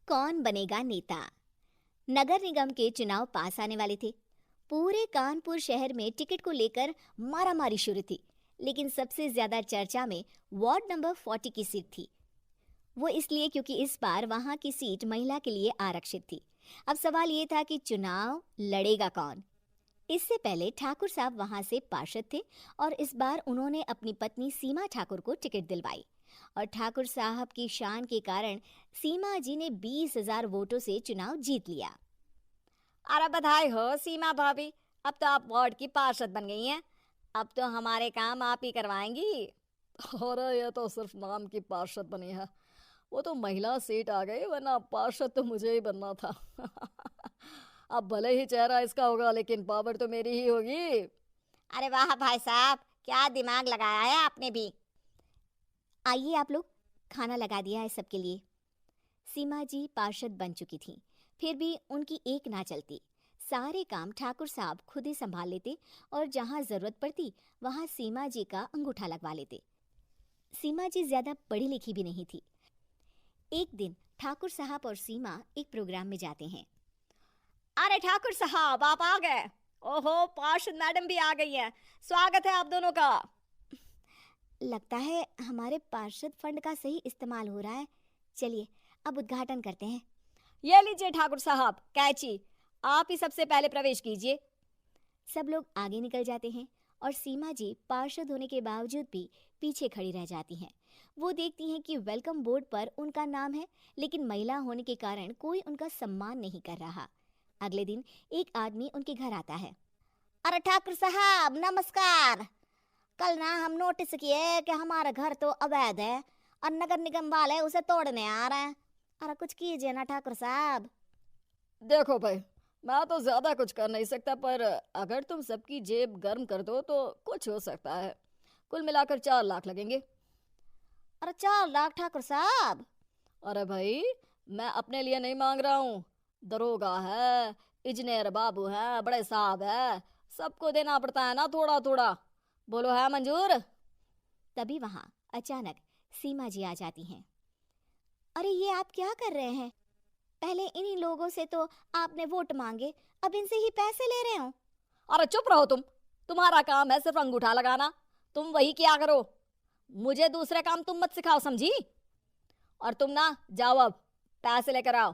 कौन बनेगा नेता। नगर निगम के चुनाव पास आने वाले थे। पूरे कानपुर शहर में टिकट को लेकर मारामारी शुरू थी, लेकिन सबसे ज्यादा चर्चा में वार्ड नंबर 40 की सीट थी। वो इसलिए क्योंकि इस बार वहां की सीट महिला के लिए आरक्षित थी। अब सवाल ये था कि चुनाव लड़ेगा कौन। इससे पहले ठाकुर साहब वहां से पार्षद थे और इस बार उन्होंने अपनी पत्नी सीमा ठाकुर को टिकट दिलवाई और ठाकुर साहब की शान के कारण सीमा जी ने 20,000 वोटों से चुनाव जीत लिया। अरे बधाई हो सीमा भाभी, अब तो आप वार्ड की पार्षद बन गई हैं। अब तो हमारे काम आप ही करवाएंगी। अरे ये तो सिर्फ नाम की पार्षद बनी है, वो तो महिला सीट आ गई, वरना पार्षद तो मुझे ही बनना था। अब भले ही चेहरा इसका होगा लेकिन पावर तो मेरी ही होगी। अरे वाह भाई साहब, क्या दिमाग लगाया है आपने भी। आइए आप लोग, खाना लगा दिया है सबके लिए। सीमा जी पार्षद बन चुकी थीं, फिर भी उनकी एक ना चलती। सारे काम ठाकुर साहब खुद ही संभाल लेते और जहां जरूरत पड़ती वहां सीमा जी का अंगूठा लगवा लेते। सीमा जी ज्यादा पढ़ी लिखी भी नहीं थी। एक दिन ठाकुर साहब और सीमा एक प्रोग्राम में जाते हैं। अरे ठाकुर साहब आप आ गए। ओहो, पार्षद मैडम भी आ गई हैं। स्वागत है आप दोनों का। लगता है हमारे पार्षद फंड का सही इस्तेमाल हो रहा है। चलिए अब उद्घाटन करते हैं। ये लीजिए ठाकुर साहब कैची, आप ही सबसे पहले प्रवेश कीजिए। सब लोग आगे निकल जाते हैं और सीमा जी पार्षद होने के बावजूद भी पीछे खड़ी रह जाती हैं। वो देखती हैं कि वेलकम बोर्ड पर उनका नाम है, लेकिन महिला होने के कारण कोई उनका सम्मान नहीं कर रहा। अगले दिन एक आदमी उनके घर आता है। अरे ठाकुर साहब नमस्कार। कल ना हम नोटिस किए कि हमारा घर तो अवैध है और नगर निगम वाले उसे तोड़ने आ रहे हैं। अरे कुछ कीजिए ना ठाकुर साहब। देखो भाई, मैं तो ज्यादा कुछ कर नहीं सकता, पर अगर तुम सबकी जेब गर्म कर दो तो कुछ हो सकता है। कुल मिलाकर 4 लाख लगेंगे। अरे 4 लाख ठाकुर साहब? अरे भाई, मैं अपने लिए नहीं मांग रहा हूँ। दरोगा है, इंजीनियर बाबू है, बड़े साहब है, सबको देना पड़ता है ना थोड़ा थोड़ा। बोलो है मंजूर? तभी वहां अचानक सीमा जी आ जाती हैं। अरे ये आप क्या कर रहे हैं? पहले इन्हीं लोगों से तो आपने वोट मांगे, अब इनसे ही पैसे ले रहे हो। अरे चुप रहो तुम, तुम्हारा काम है सिर्फ अंगूठा लगाना, तुम वही किया करो। मुझे दूसरे काम तुम मत सिखाओ, समझी? और तुम ना जाओ, अब पैसे लेकर आओ,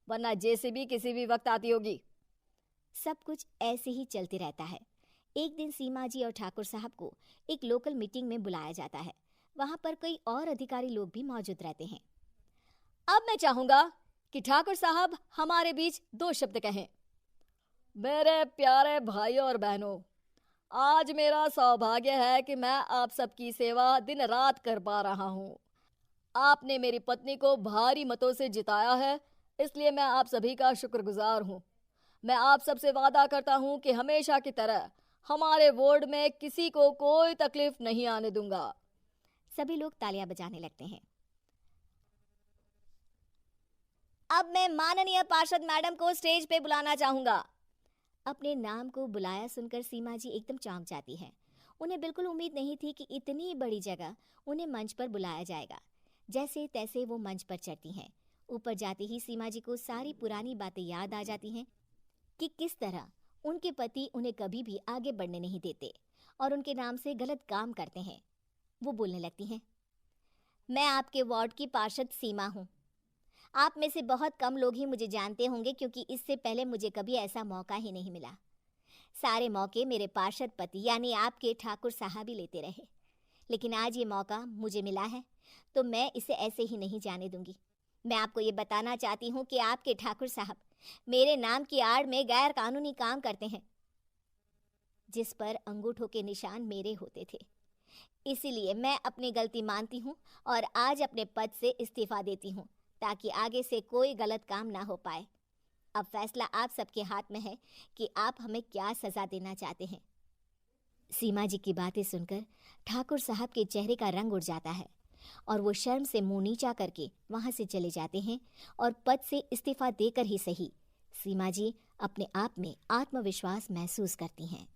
वरना जेसीबी किसी भी वक्त आती होगी। सब कुछ ऐसे ही चलते रहता है। एक दिन सीमा जी और ठाकुर साहब को एक लोकल मीटिंग में बुलाया जाता है। वहां पर कई और अधिकारी लोग भी मौजूद रहते हैं। अब मैं चाहूंगा कि ठाकुर साहब हमारे बीच 2 शब्द कहें। मेरे प्यारे भाइयों और बहनों, आज मेरा सौभाग्य है कि मैं आप सबकी सेवा दिन रात कर पा रहा हूँ। आपने मेरी पत्नी को भारी मतों से जिताया है, इसलिए मैं आप सभी का शुक्रगुजार हूँ। मैं आप सबसे वादा करता हूँ कि हमेशा की तरह हमारे वार्ड में किसी को कोई तकलीफ नहीं आने दूंगा। सभी लोग तालियां बजाने लगते हैं। अब मैं माननीय पार्षद मैडम को स्टेज पे बुलाना चाहूंगा। अपने नाम को बुलाया सुनकर सीमा जी एकदम चौंक जाती हैं। उन्हें बिल्कुल उम्मीद नहीं थी कि इतनी बड़ी जगह उन्हें मंच पर बुलाया जाएगा। जैसे तैसे वो मंच पर चढ़ती हैं। ऊपर जाते ही सीमा जी को सारी पुरानी बातें याद आ जाती हैं कि किस तरह उनके पति उन्हें कभी भी आगे बढ़ने नहीं देते और उनके नाम से गलत काम करते हैं। वो बोलने लगती हैं। मैं आपके वार्ड की पार्षद सीमा हूँ। आप में से बहुत कम लोग ही मुझे जानते होंगे, क्योंकि इससे पहले मुझे कभी ऐसा मौका ही नहीं मिला। सारे मौके मेरे पार्षद पति यानी आपके ठाकुर साहब ही लेते रहे, लेकिन आज ये मौका मुझे मिला है तो मैं इसे ऐसे ही नहीं जाने दूंगी। मैं आपको ये बताना चाहती हूँ कि आपके ठाकुर साहब मेरे नाम की आड़ में गैर कानूनी काम करते हैं, जिस पर अंगूठों के निशान मेरे होते थे। इसीलिए मैं अपनी गलती मानती हूँ और आज अपने पद से इस्तीफा देती हूँ, ताकि आगे से कोई गलत काम ना हो पाए। अब फैसला आप सबके हाथ में है कि आप हमें क्या सजा देना चाहते हैं। सीमा जी की बातें सुनकर ठाकुर साहब के चेहरे का रंग उड़ जाता है और वो शर्म से मुंह नीचा करके वहां से चले जाते हैं और पद से इस्तीफा देकर ही सही सीमा जी अपने आप में आत्मविश्वास महसूस करती हैं।